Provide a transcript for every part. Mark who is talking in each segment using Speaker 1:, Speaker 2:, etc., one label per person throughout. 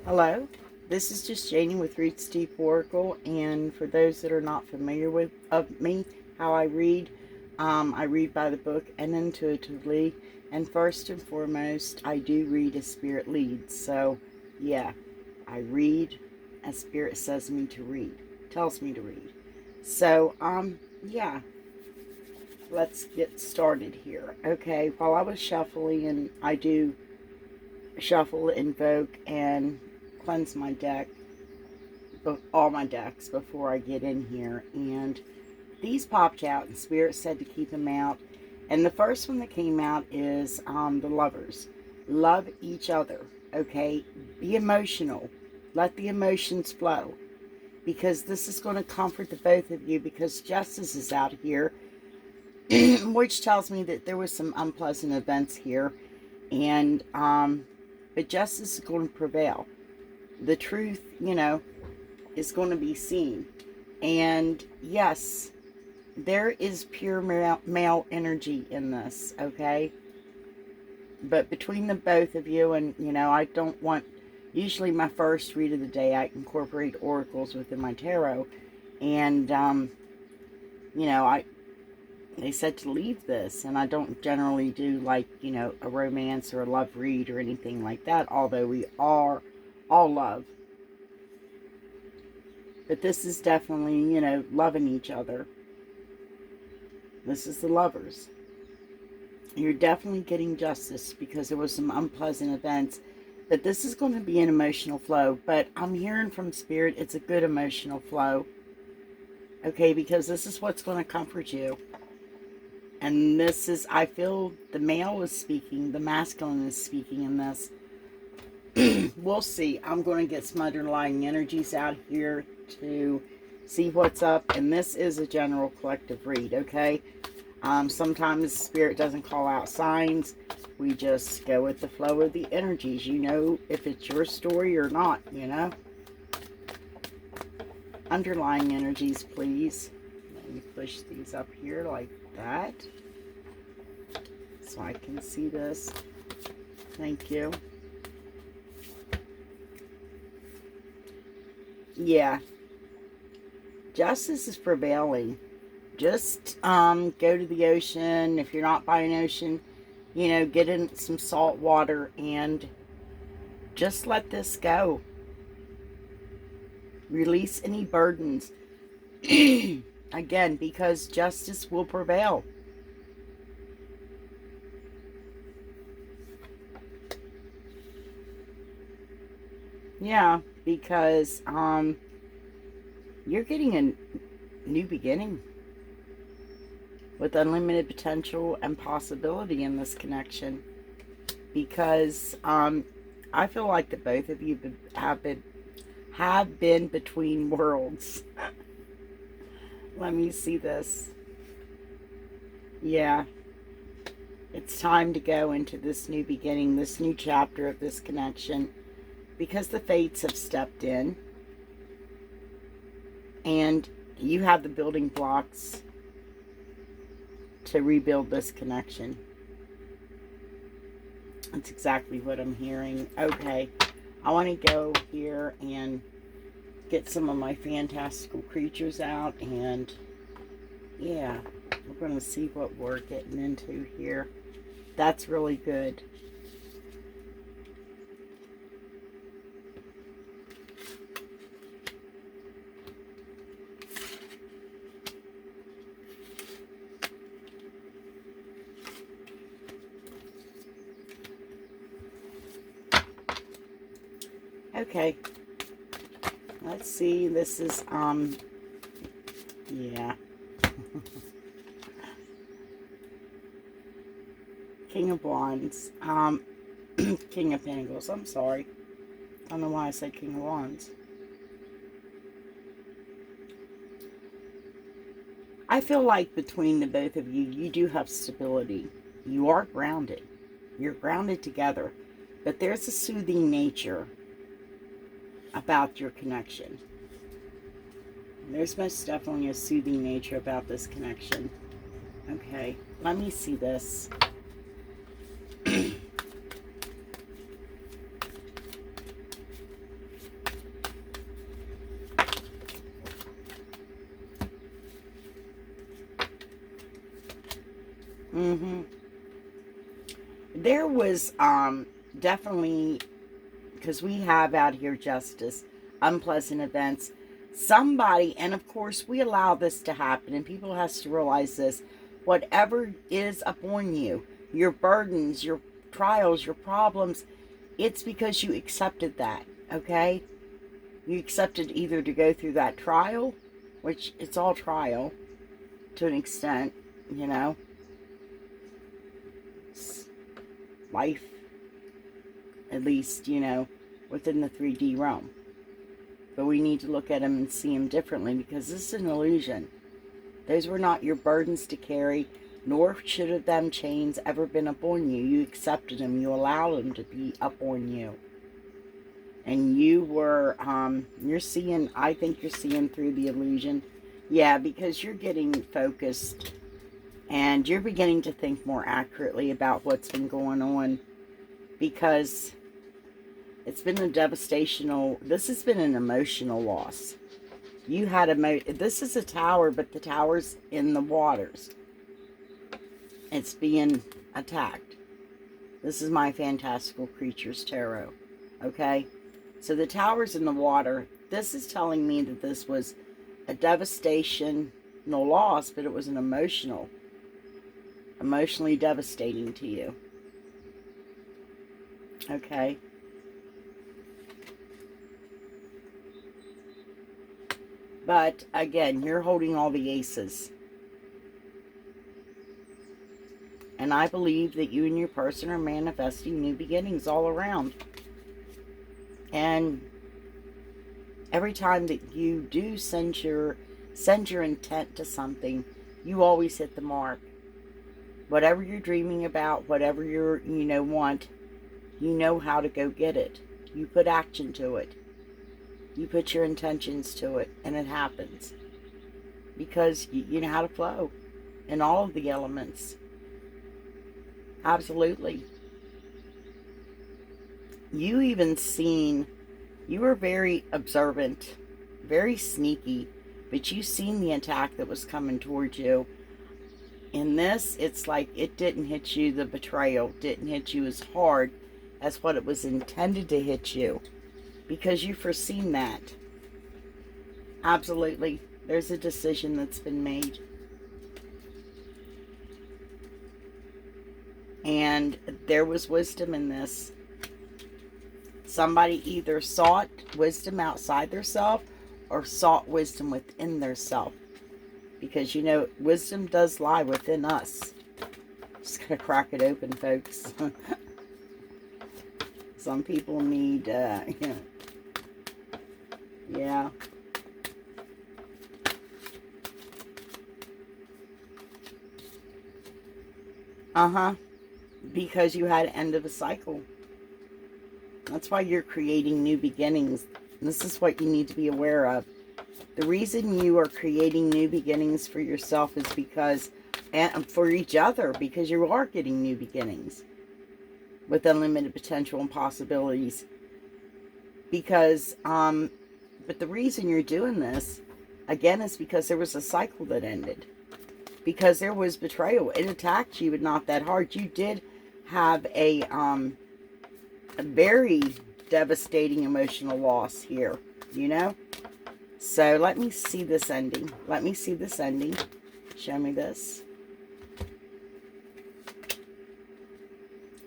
Speaker 1: Hello, this is just Janie with Roots Deep Oracle, and for those that are not familiar with me, how I read by the book and intuitively, and first and foremost, I do read as Spirit leads. So, yeah, I read as Spirit says me to read, tells me to read. So, yeah, let's get started here. Okay, while I was shuffling, and I do shuffle, invoke, and cleanse my deck, all my decks before I get in here, and these popped out, and Spirit said to keep them out. And the first one that came out is the lovers. Love each other, okay? Be emotional. Let the emotions flow, because this is going to comfort the both of you, because justice is out here, which tells me that there was some unpleasant events here, and but justice is going to prevail. The truth, is going to be seen. And yes, there is pure male energy in this, okay? But between the both of you, and I don't want, usually my first read of the day, I incorporate oracles within my tarot. And, I they said to leave this, and I don't generally do like, a romance or a love read or anything like that, although we are all love. But this is definitely, loving each other. This is the lovers. You're definitely getting justice because there was some unpleasant events. But this is going to be an emotional flow. But I'm hearing from Spirit, it's a good emotional flow. Okay, because this is what's going to comfort you. And this is, I feel the male is speaking, the masculine is speaking in this. We'll see. I'm going to get some underlying energies out here to see what's up. And this is a general collective read, okay? Sometimes Spirit doesn't call out signs. We just go with the flow of the energies. You know if it's your story or not, Underlying energies, please. Let me push these up here like that, so I can see this. Thank you. Yeah. Justice is prevailing. Just go to the ocean. If you're not by an ocean, get in some salt water and just let this go. Release any burdens. Again, because justice will prevail. Yeah, because you're getting a new beginning with unlimited potential and possibility in this connection, because I feel like the both of you have been between worlds. Let me see this. Yeah, it's time to go into this new beginning, this new chapter of this connection, because the fates have stepped in and you have the building blocks to rebuild this connection. That's exactly what I'm hearing. Okay, I want to go here and get some of my fantastical creatures out, and yeah, we're going to see what we're getting into here. That's really good. Okay, let's see. This is yeah. King of Wands, King of Pentacles. I'm sorry, I don't know why I said King of Wands. I feel like between the both of you, you do have stability. You are grounded. You're grounded together, but there's a soothing nature about your connection. There's most definitely a soothing nature about this connection. Okay, let me see this. Mm-hmm. There was definitely, because we have out here, Justice, unpleasant events. Somebody, and of course we allow this to happen, and people has to realize this. Whatever is upon you, your burdens, your trials, your problems, it's because you accepted that, okay? You accepted either to go through that trial, which it's all trial to an extent, you know, it's life, at least, you know, within the 3D realm. But we need to look at them and see them differently, because this is an illusion. Those were not your burdens to carry, nor should have them chains ever been upon you. You accepted them. You allowed them to be upon you. And you were, you're seeing, I think you're seeing through the illusion. Yeah, because you're getting focused. And you're beginning to think more accurately about what's been going on. Because it's been a devastational, this has been an emotional loss. You had this is a tower, but the tower's in the waters. It's being attacked. This is my Fantastical Creatures Tarot. Okay? So the tower's in the water. This is telling me that this was a devastation, no loss, but it was an emotionally devastating to you. Okay? But, again, you're holding all the aces. And I believe that you and your person are manifesting new beginnings all around. And every time that you do send your intent to something, you always hit the mark. Whatever you're dreaming about, whatever you want, you know how to go get it. You put action to it. You put your intentions to it, and it happens. Because you know how to flow in all of the elements. Absolutely. You were very observant, very sneaky, but you seen the attack that was coming towards you. In this, it's like it didn't hit you, the betrayal didn't hit you as hard as what it was intended to hit you. Because you foreseen that. Absolutely. There's a decision that's been made. And there was wisdom in this. Somebody either sought wisdom outside their self or sought wisdom within their self. Because, wisdom does lie within us. Just going to crack it open, folks. Some people need, yeah. Because you had end of a cycle. That's why you're creating new beginnings. This is what you need to be aware of. The reason you are creating new beginnings for yourself is because, and for each other, because you are getting new beginnings with unlimited potential and possibilities. Because, but the reason you're doing this, again, is because there was a cycle that ended. Because there was betrayal. It attacked you, but not that hard. You did have a very devastating emotional loss here, So let me see this ending. Let me see this ending. Show me this.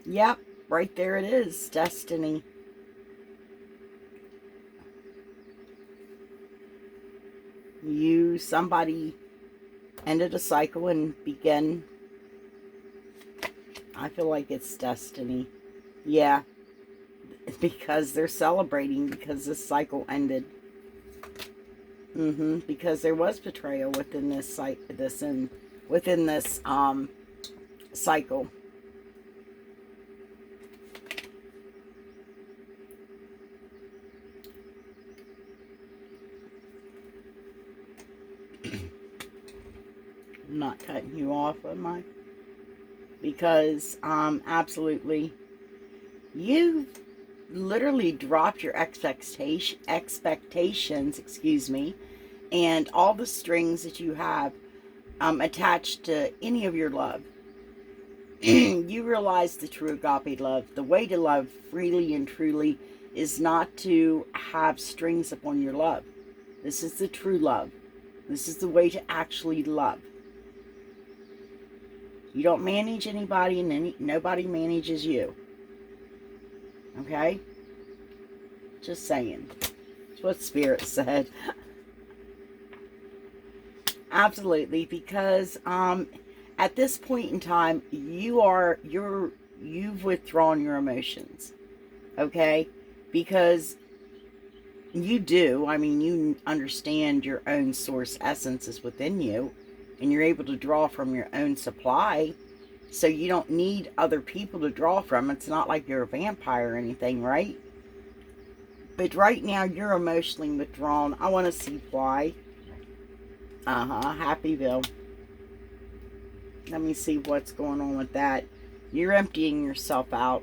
Speaker 1: Yep, right there it is. Destiny. Somebody ended a cycle and began. I feel like it's destiny. Yeah. Because they're celebrating because this cycle ended. Because there was betrayal within this cycle. I'm not cutting you off, am I? Because absolutely, you literally dropped your expectations, and all the strings that you have attached to any of your love. you realize the true agape love. The way to love freely and truly is not to have strings upon your love. This is the true love. This is the way to actually love. You don't manage anybody, and nobody manages you. Okay? Just saying. That's what Spirit said. Absolutely, because at this point in time, you've withdrawn your emotions. Okay? Because you understand your own source essence is within you, and you're able to draw from your own supply, so you don't need other people to draw from. It's not like you're a vampire or anything, right? But right now, you're emotionally withdrawn. I want to see why. Happyville. Let me see what's going on with that. You're emptying yourself out.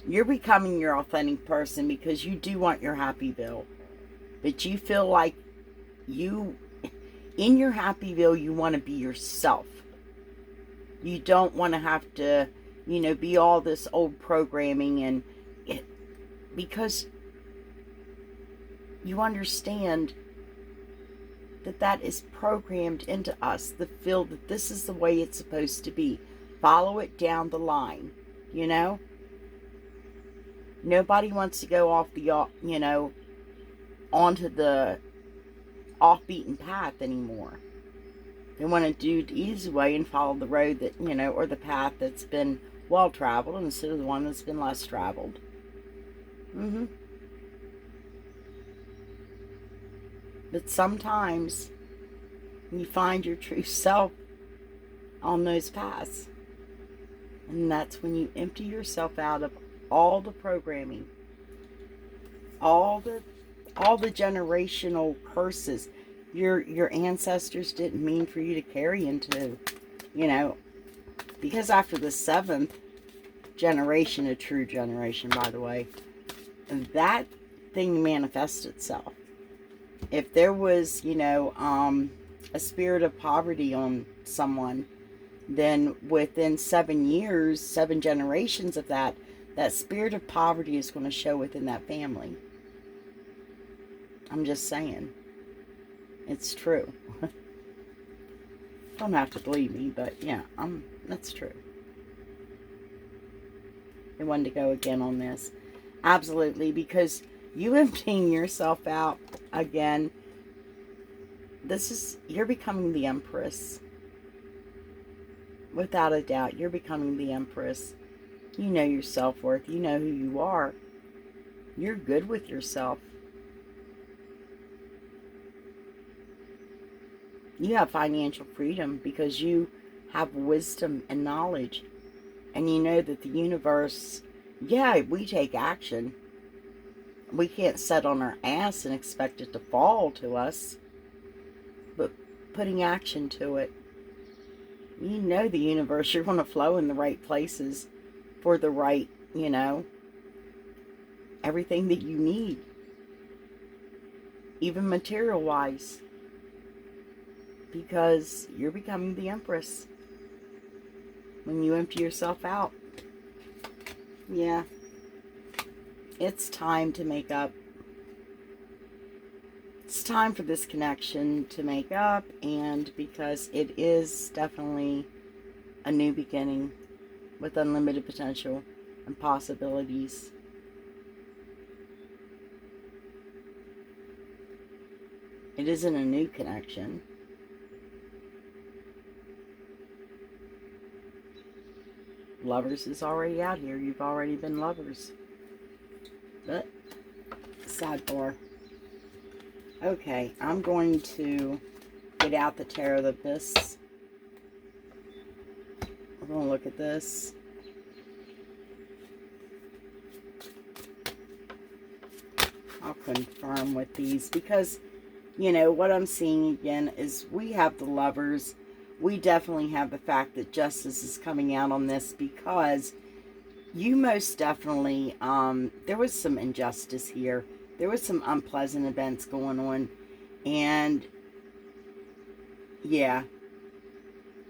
Speaker 1: You're becoming your authentic person because you do want your Happyville. But you feel like in your Happyville, you want to be yourself. You don't want to have to, be all this old programming because you understand that is programmed into us, the feel that this is the way it's supposed to be. Follow it down the line, Nobody wants to go off the, onto the off-beaten path anymore. They want to do the easy way and follow the road that, or the path that's been well-traveled instead of the one that's been less traveled. But sometimes you find your true self on those paths. And that's when you empty yourself out of all the programming, all the generational curses your ancestors didn't mean for you to carry into, because after the 7th generation, a true generation, by the way, that thing manifests itself. If there was, a spirit of poverty on someone, then within 7 years, 7 generations of that spirit of poverty is going to show within that family. I'm just saying. It's true. Don't have to believe me, but yeah, that's true. I wanted to go again on this. Absolutely, because you emptying yourself out again, you're becoming the Empress. Without a doubt, you're becoming the Empress. You know your self-worth. You know who you are. You're good with yourself. You have financial freedom because you have wisdom and knowledge. And you know that the universe, we take action. We can't sit on our ass and expect it to fall to us. But putting action to it, you know the universe, you're going to flow in the right places for the right, everything that you need. Even material-wise. Because you're becoming the Empress. When you empty yourself out. Yeah. It's time to make up. It's time for this connection to make up, and because it is definitely a new beginning with unlimited potential and possibilities. It isn't a new connection. Lovers is already out here. You've already been lovers. But, sidebar. Okay, I'm going to get out the Tarot of the Abyss. We're going to look at this. I'll confirm with these because, what I'm seeing again is we have the Lovers. We definitely have the fact that justice is coming out on this because you most definitely, there was some injustice here. There was some unpleasant events going on. And, yeah,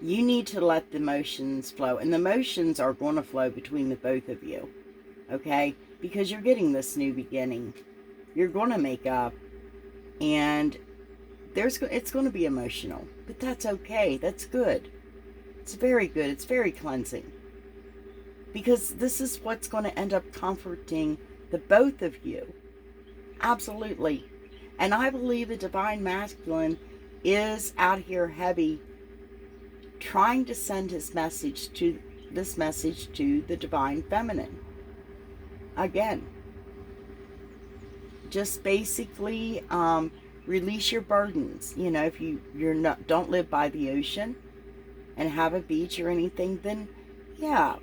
Speaker 1: You need to let the emotions flow. And the emotions are going to flow between the both of you. Okay? Because you're getting this new beginning. You're going to make up. And it's going to be emotional. But that's okay. That's good. It's very good. It's very cleansing. Because this is what's going to end up comforting the both of you. Absolutely. And I believe the divine masculine is out here heavy, trying to send this message to the divine feminine. Again, just basically release your burdens. You know, if don't live by the ocean and have a beach or anything, then yeah,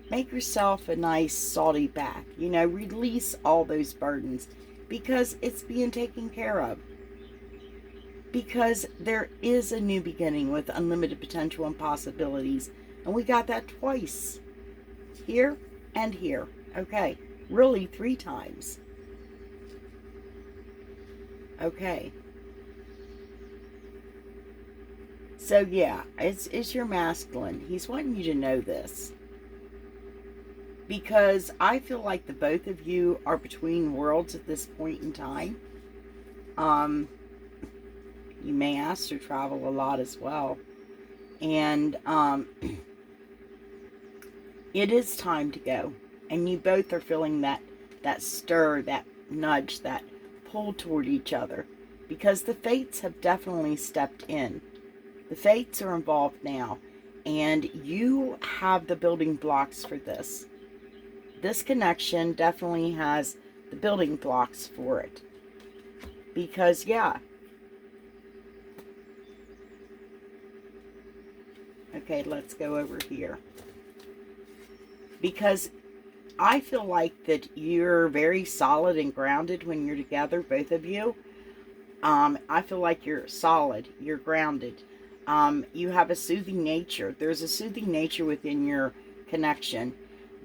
Speaker 1: make yourself a nice salty bath. You know, release all those burdens because it's being taken care of. Because there is a new beginning with unlimited potential and possibilities. And we got that twice. Here and here. Okay. Really 3 times. Okay. So yeah, it's your masculine. He's wanting you to know this. Because I feel like the both of you are between worlds at this point in time. You may ask to travel a lot as well. And it is time to go. And you both are feeling that stir, that nudge, that pull toward each other. Because the fates have definitely stepped in. The fates are involved now. And you have the building blocks for this. This connection definitely has the building blocks for it. Because, yeah. Okay, let's go over here. Because I feel like that you're very solid and grounded when you're together, both of you. I feel like you're solid. You're grounded. You have a soothing nature. There's a soothing nature within your connection.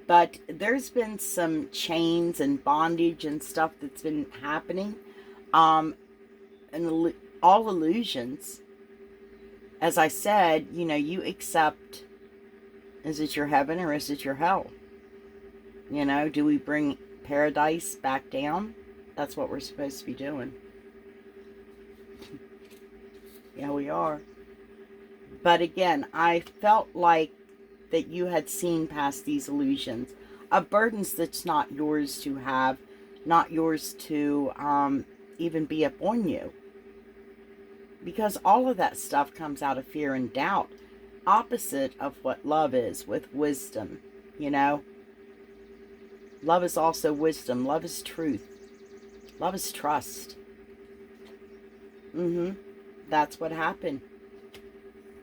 Speaker 1: But there's been some chains and bondage and stuff that's been happening. And all illusions. As I said, you know, you accept, is it your heaven or is it your hell? You know, do we bring paradise back down? That's what we're supposed to be doing. Yeah, we are. But again, I felt like that you had seen past these illusions of burdens that's not yours to have, not yours to even be upon you. Because all of that stuff comes out of fear and doubt, opposite of what love is with wisdom, you know. Love is also wisdom. Love is truth. Love is trust. That's what happened.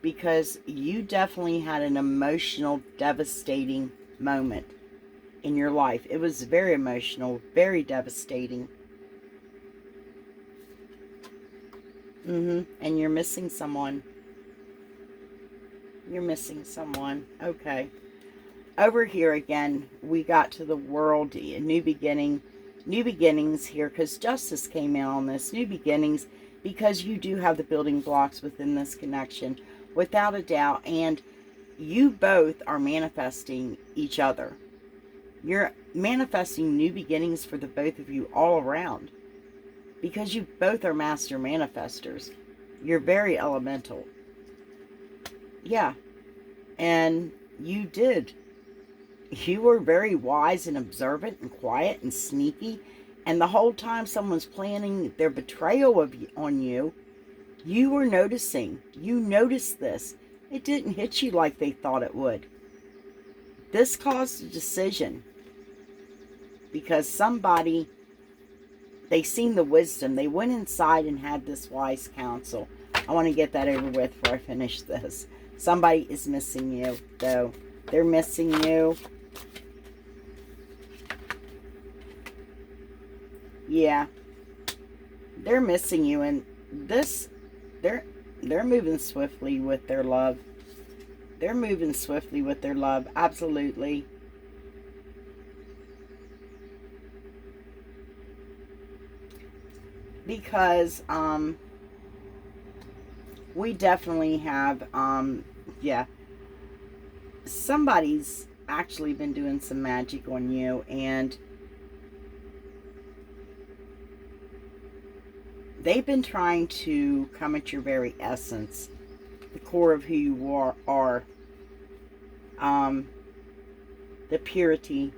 Speaker 1: Because you definitely had an emotional, devastating moment in your life. It was very emotional, very devastating. And you're missing someone. You're missing someone. Okay. Over here again, we got to the world, a new beginning. New beginnings here, because justice came in on this. New beginnings, because you do have the building blocks within this connection, without a doubt. And you both are manifesting each other. You're manifesting new beginnings for the both of you all around. Because you both are master manifestors. You're very elemental. Yeah. And you did. You were very wise and observant and quiet and sneaky. And the whole time someone's planning their betrayal on you, you were noticing. You noticed this. It didn't hit you like they thought it would. This caused a decision. Because somebody, they seen the wisdom. They went inside and had this wise counsel. I want to get that over with before I finish this. Somebody is missing you, though. They're missing you. Yeah. They're missing you. And this, they're moving swiftly with their love. They're moving swiftly with their love. Absolutely. Because we definitely have yeah, somebody's actually been doing some magic on you, and they've been trying to come at your very essence, the core of who you are, um, the purity.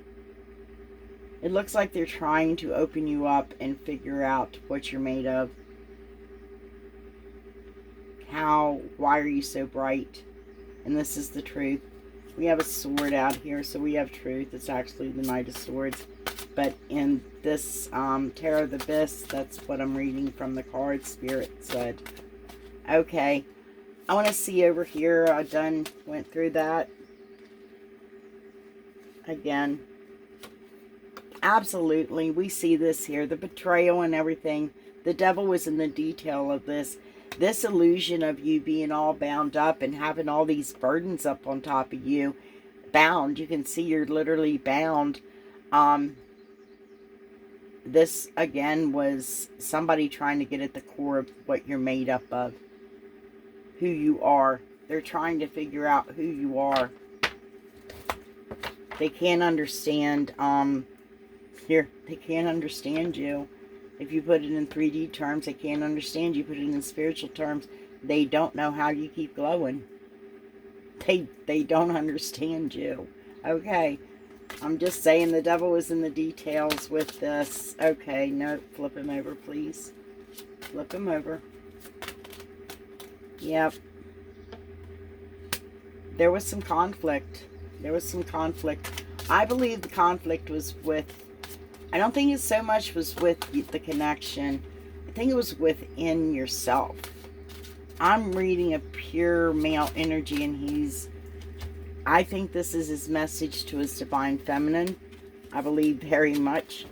Speaker 1: It looks like they're trying to open you up and figure out what you're made of. Why are you so bright? And this is the truth. We have a sword out here, so we have truth. It's actually the Knight of Swords. But in this Tarot of the Abyss, that's what I'm reading from the card. Spirit said. Okay. I want to see over here. I went through that. Again. Absolutely. We see this here. The betrayal and everything. The devil was in the detail of this. This illusion of you being all bound up and having all these burdens up on top of you. Bound. You can see you're literally bound. This, again, was somebody trying to get at the core of what you're made up of. Who you are. They're trying to figure out who you are. They can't understand, they can't understand you. If you put it in 3D terms, they can't understand you. Put it in spiritual terms, they don't know how you keep glowing. They don't understand you. Okay. I'm just saying the devil is in the details with this. Okay, no, flip him over, please. Flip him over. Yep. There was some conflict. There was some conflict. I believe the conflict was with... I don't think it so much was with the connection. I think it was within yourself. I'm reading a pure male energy, and I think this is his message to his divine feminine. I believe very much.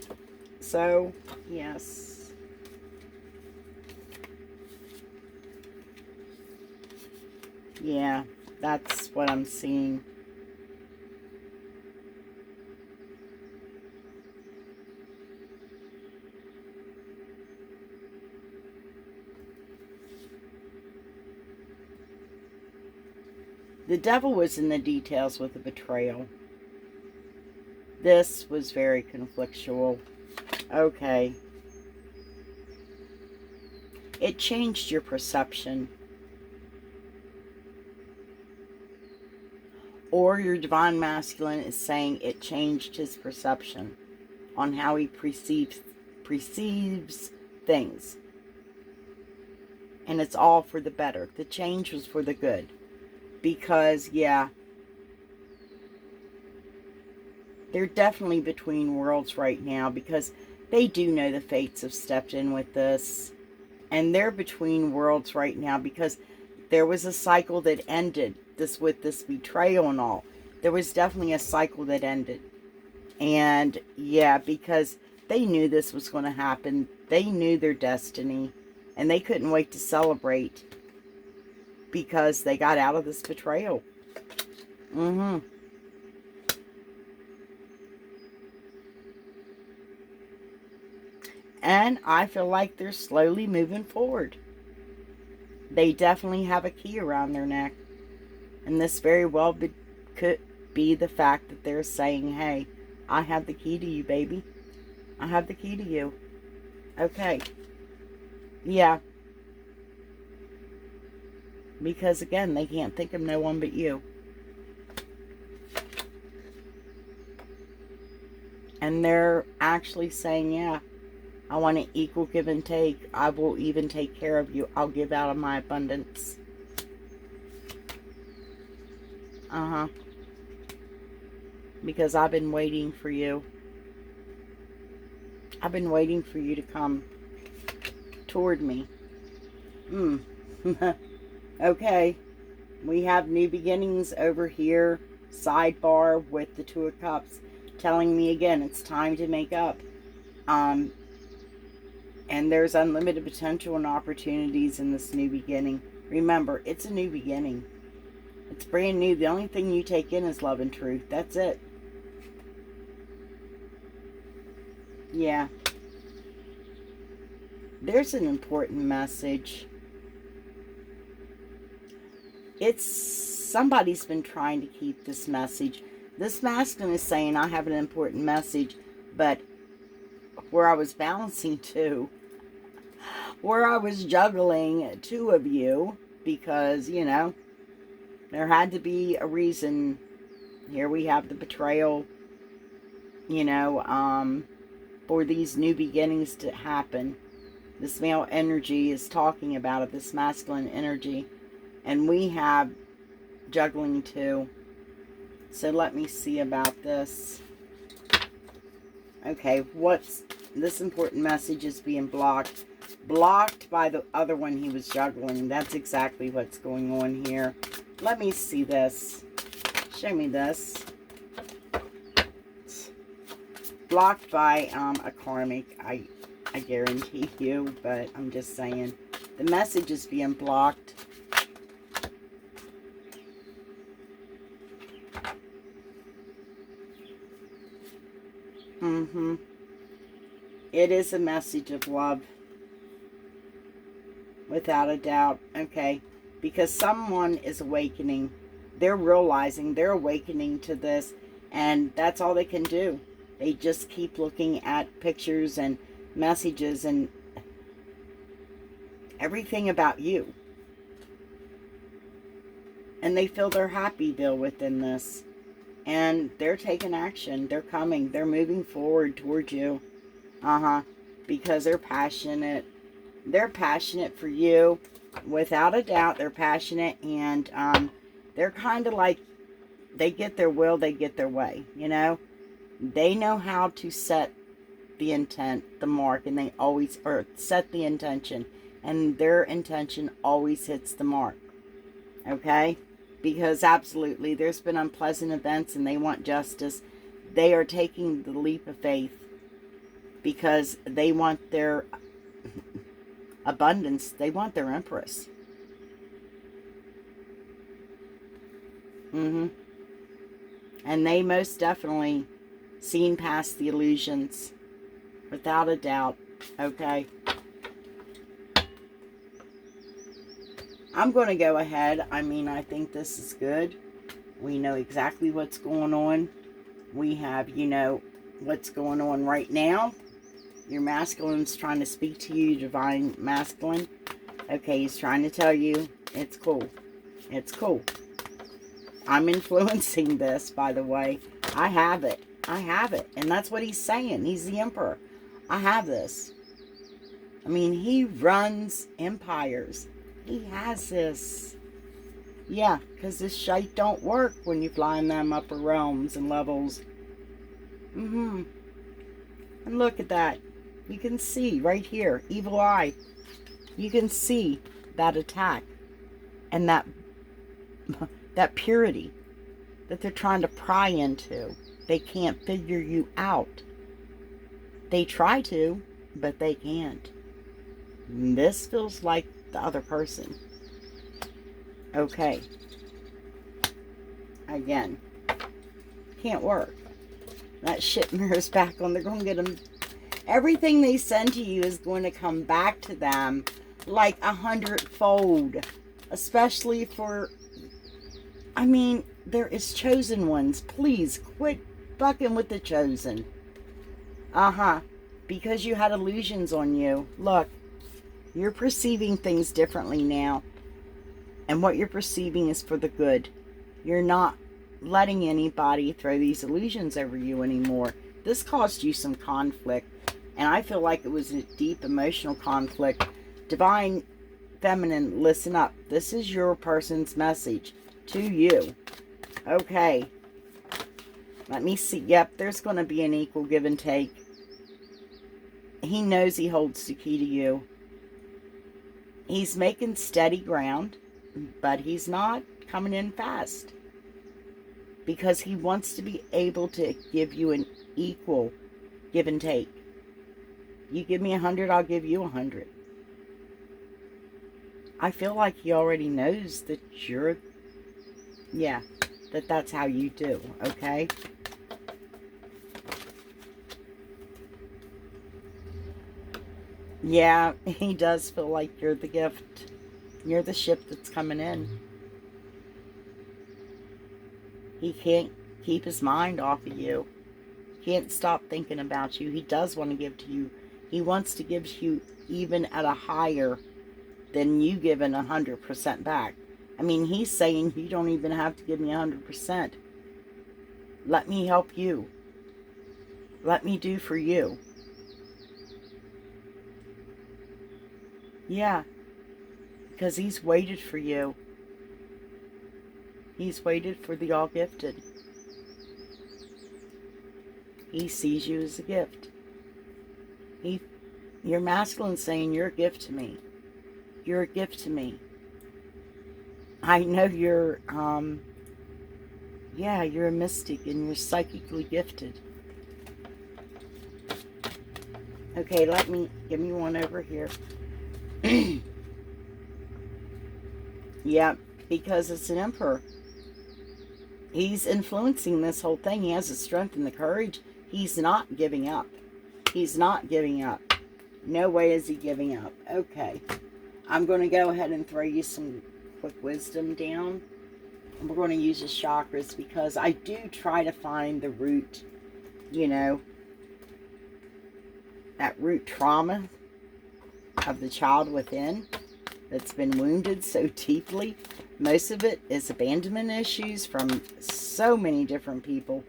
Speaker 1: So, yes. Yeah, that's what I'm seeing. The devil was in the details with the betrayal. This was very conflictual. Okay. It changed your perception. Or your divine masculine is saying it changed his perception on how he perceives things. And it's all for the better. The change was for the good. Because, yeah, they're definitely between worlds right now, because they do know the fates have stepped in with this. And they're between worlds right now because there was a cycle that ended with this betrayal and all. There was definitely a cycle that ended. And, yeah, because they knew this was going to happen. They knew their destiny. And they couldn't wait to celebrate, because they got out of this betrayal. And I feel like they're slowly moving forward. They definitely have a key around their neck. And this very well could be the fact that they're saying, hey, I have the key to you, baby. I have the key to you. Okay. Yeah. Because, again, they can't think of no one but you. And they're actually saying, yeah, I want an equal give and take. I will even take care of you. I'll give out of my abundance. Because I've been waiting for you. I've been waiting for you to come toward me. Okay. We have new beginnings over here. Sidebar with the Two of Cups. Telling me again, it's time to make up. And there's unlimited potential and opportunities in this new beginning. Remember, it's a new beginning. It's brand new. The only thing you take in is love and truth. That's it. Yeah. There's an important message. it's somebody's been trying to keep this message. This masculine is saying, I have an important message, but where I was balancing two, where I was juggling two of you, because, you know, there had to be a reason. Here we have the betrayal, you know, for these new beginnings to happen. This male energy is talking about it, this masculine energy. And we have juggling too. So let me see about this. Okay, what's this important message is being blocked. Blocked by the other one he was juggling. That's exactly what's going on here. Let me see this. Show me this. Blocked by a karmic. I guarantee you, but I'm just saying. The message is being blocked. It is a message of love. Without a doubt. Okay. Because someone is awakening. They're realizing, they're awakening to this. And that's all they can do. They just keep looking at pictures and messages and everything about you. And they feel they're happyville within this. And they're taking action. They're coming. They're moving forward towards you. Because they're passionate. They're passionate for you. Without a doubt, they're passionate. And they're kind of like, they get their will, they get their way. You know? They know how to set the intent, the mark. And they always, or set the intention. And their intention always hits the mark. Okay? Because absolutely, there's been unpleasant events and they want justice. They are taking the leap of faith because they want their abundance. They want their empress. And they most definitely seen past the illusions. Without a doubt. Okay? I'm going to go ahead. I mean, I think this is good. We know exactly what's going on. We have, you know, what's going on right now. Your masculine's trying to speak to you, divine masculine. Okay, he's trying to tell you it's cool. It's cool. I'm influencing this, by the way. I have it. I have it. And that's what he's saying. He's the emperor. I have this. I mean, he runs empires. He has this. Yeah, because this shite don't work when you fly in them upper realms and levels. And look at that. You can see right here, evil eye. You can see that attack and that purity that they're trying to pry into. They can't figure you out. They try to, but they can't. This feels like the other person. Okay. Again. Can't work. That shit mirrors back on. They're going to get them. Everything they send to you is going to come back to them like 100-fold. Especially for, I mean, there is chosen ones. Please quit fucking with the chosen. Because you had illusions on you. Look. You're perceiving things differently now. And what you're perceiving is for the good. You're not letting anybody throw these illusions over you anymore. This caused you some conflict. And I feel like it was a deep emotional conflict. Divine Feminine, listen up. This is your person's message to you. Okay. Let me see. Yep, there's going to be an equal give and take. He knows he holds the key to you. He's making steady ground, but he's not coming in fast. Because he wants to be able to give you an equal give and take. You give me 100, I'll give you 100. I feel like he already knows that you're, that's how you do, okay? Yeah, he does feel like you're the gift. You're the ship that's coming in. He can't keep his mind off of you. He can't stop thinking about you. He does want to give to you. He wants to give to you even at a higher than you giving 100% back. I mean, he's saying you don't even have to give me 100%. Let me help you. Let me do for you. Yeah, because he's waited for you. He's waited for the all-gifted. He sees you as a gift. Your masculine saying, you're a gift to me. You're a gift to me. I know you're, yeah, you're a mystic and you're psychically gifted. Okay, give me one over here. Yeah, because it's an emperor. He's influencing this whole thing. He has the strength and the courage. He's not giving up. He's not giving up. No way is he giving up. Okay. I'm going to go ahead and throw you some quick wisdom down. And we're going to use the chakras because I do try to find the root, you know, that root trauma of the child within that's been wounded so deeply. Most of it is abandonment issues from so many different people.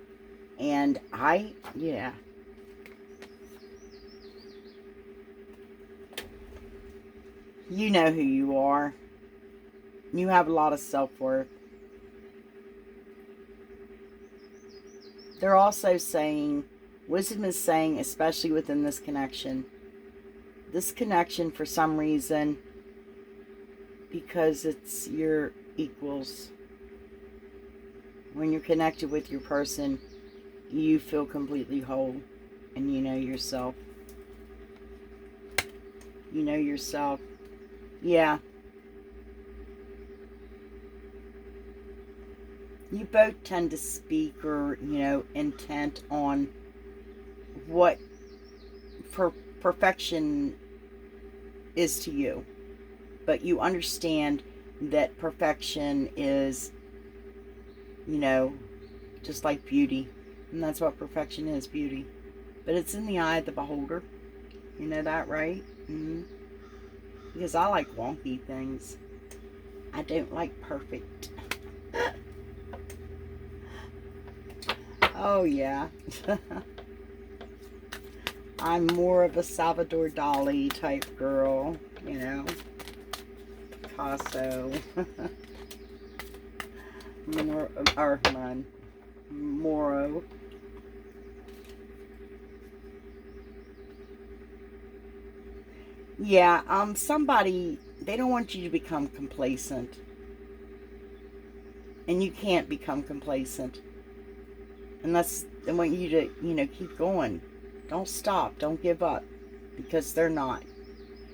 Speaker 1: And yeah. You know who you are. You have a lot of self-worth. They're also saying, wisdom is saying, especially within this connection for some reason, because it's your equals. When you're connected with your person, you feel completely whole and you know yourself. You know yourself. Yeah. You both tend to speak or, you know, intent on what perfection is to you. But you understand that perfection is, you know, just like beauty. And that's what perfection is, beauty. But it's in the eye of the beholder. You know that, right? Mm-hmm. Because I like wonky things. I don't like perfect. Oh, yeah. I'm more of a Salvador Dali type girl, you know. Picasso. Moro. Yeah, somebody, they don't want you to become complacent. And you can't become complacent. Unless they want you to, you know, keep going. Don't stop. Don't give up. Because they're not.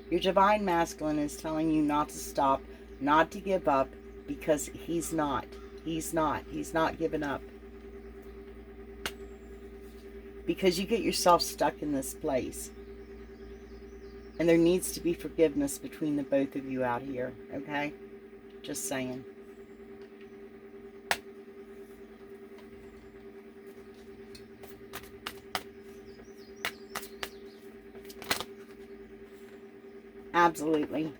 Speaker 1: Your divine masculine is telling you not to stop, not to give up, because he's not. He's not. He's not giving up. Because you get yourself stuck in this place. And there needs to be forgiveness between the both of you out here, okay? Just saying. Absolutely.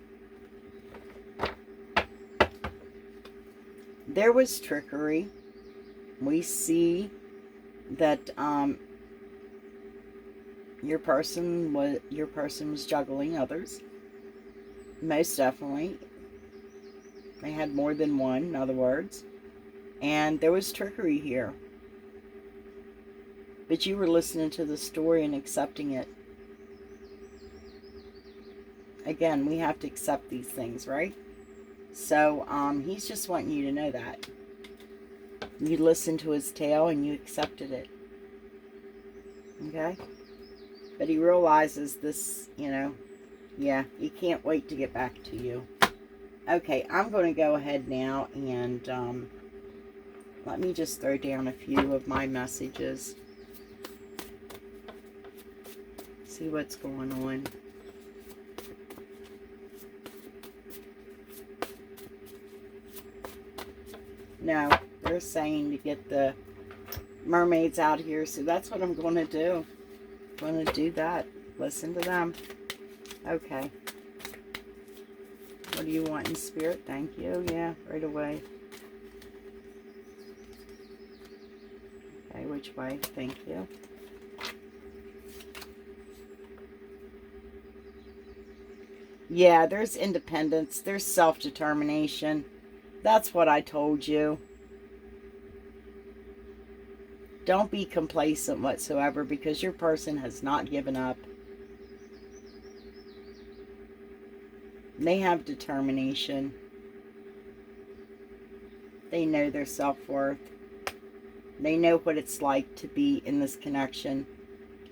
Speaker 1: There was trickery. We see that your person was juggling others. Most definitely. They had more than one, in other words. And there was trickery here. But you were listening to the story and accepting it. Again, we have to accept these things, right? So, he's just wanting you to know that. You listened to his tale and you accepted it. Okay? But he realizes this, you know, yeah, he can't wait to get back to you. Okay, I'm going to go ahead now and let me just throw down a few of my messages. See what's going on. No, they're saying to get the mermaids out here. So that's what I'm going to do. I'm going to do that. Listen to them. Okay. What do you want in spirit? Thank you. Yeah, right away. Okay, which way? Thank you. Yeah, there's independence. There's self-determination. That's what I told you. Don't be complacent whatsoever, because your person has not given up. They have determination. They know their self-worth. They know what it's like to be in this connection,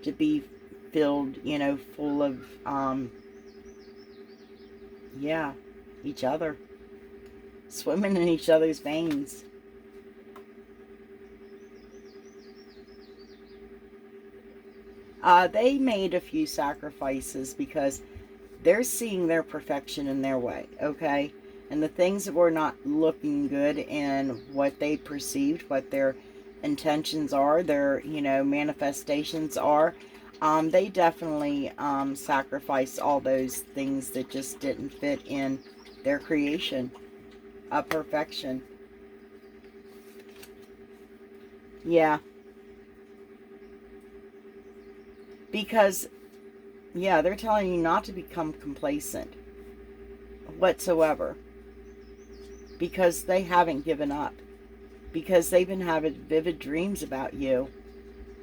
Speaker 1: to be filled, you know, full of, yeah, each other. Swimming in each other's veins. They made a few sacrifices because they're seeing their perfection in their way, okay? And the things that were not looking good in what they perceived, what their intentions are, their, you know, manifestations are, they definitely sacrificed all those things that just didn't fit in their creation of perfection. Yeah. Because, yeah, they're telling you not to become complacent whatsoever. Because they haven't given up. Because they've been having vivid dreams about you.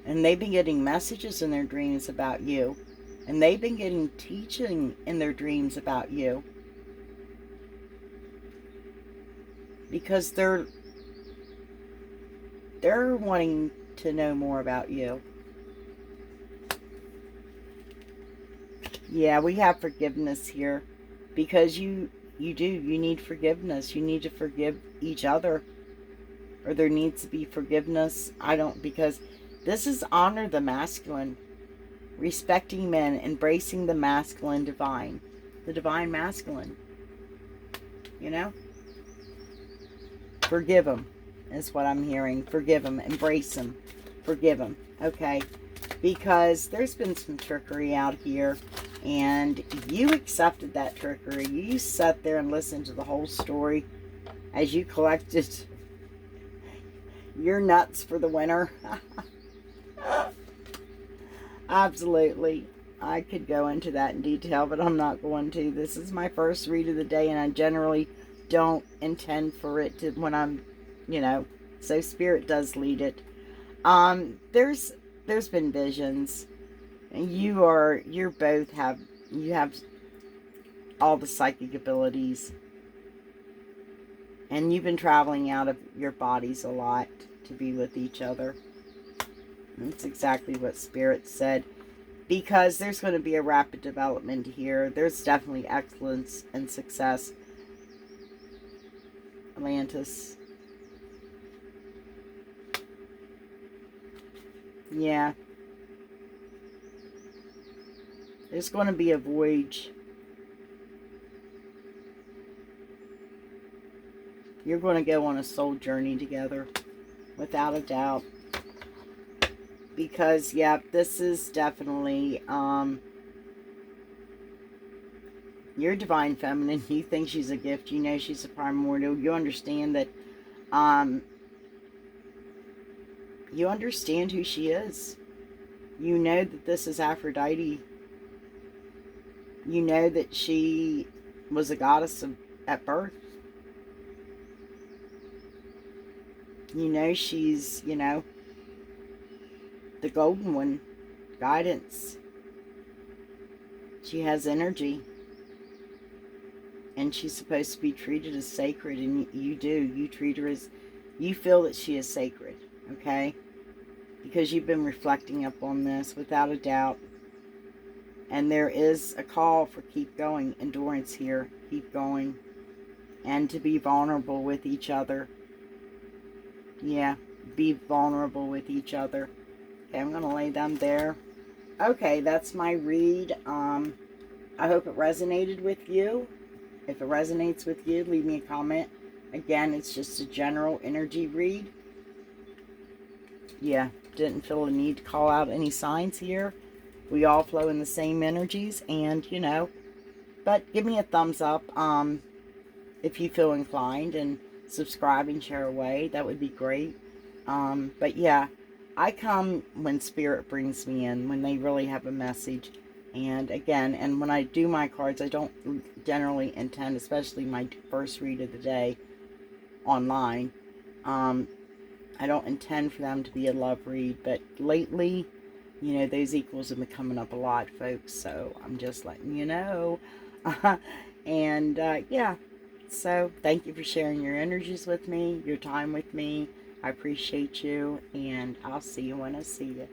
Speaker 1: And they've been getting messages in their dreams about you. And they've been getting teaching in their dreams about you. Because they're wanting to know more about you. Yeah, we have forgiveness here. Because you need forgiveness. You need to forgive each other. Or there needs to be forgiveness. Because this is honor the masculine. Respecting men, embracing the masculine divine. The divine masculine. You know? Forgive him, is what I'm hearing. Forgive him. Embrace him. Forgive him. Okay? Because there's been some trickery out here. And you accepted that trickery. You sat there and listened to the whole story as you collected your nuts for the winter. Absolutely. I could go into that in detail, but I'm not going to. This is my first read of the day, and I generally don't intend for it to, when I'm, you know, so Spirit does lead it. There's been visions. And you have all the psychic abilities. And you've been traveling out of your bodies a lot to be with each other. That's exactly what Spirit said. Because there's going to be a rapid development here. There's definitely excellence and success. Atlantis. Yeah. There's going to be a voyage. You're going to go on a soul journey together. Without a doubt. Because, yeah, this is definitely, you're divine feminine. You think she's a gift. You know she's a primordial. You understand that, you understand who she is. You know that this is Aphrodite. You know that she was a goddess at birth. You know she's, you know, the golden one. Guidance. She has energy. And she's supposed to be treated as sacred. And you do. You treat her as... You feel that she is sacred. Okay? Because you've been reflecting upon this without a doubt. And there is a call for keep going. Endurance here. Keep going. And to be vulnerable with each other. Yeah. Be vulnerable with each other. Okay, I'm going to lay them there. Okay, that's my read. I hope it resonated with you. If it resonates with you, leave me a comment. Again, it's just a general energy read. Yeah, didn't feel a need to call out any signs here. We all flow in the same energies, and you know, but give me a thumbs up if you feel inclined, and subscribe and share away. That would be great. But yeah, I come when spirit brings me in, when they really have a message. And again, and when I do my cards, I don't generally intend, especially my first read of the day online, I don't intend for them to be a love read. But lately, you know, those equals have been coming up a lot, folks. So I'm just letting you know. And yeah, so thank you for sharing your energies with me, your time with me. I appreciate you, and I'll see you when I see you.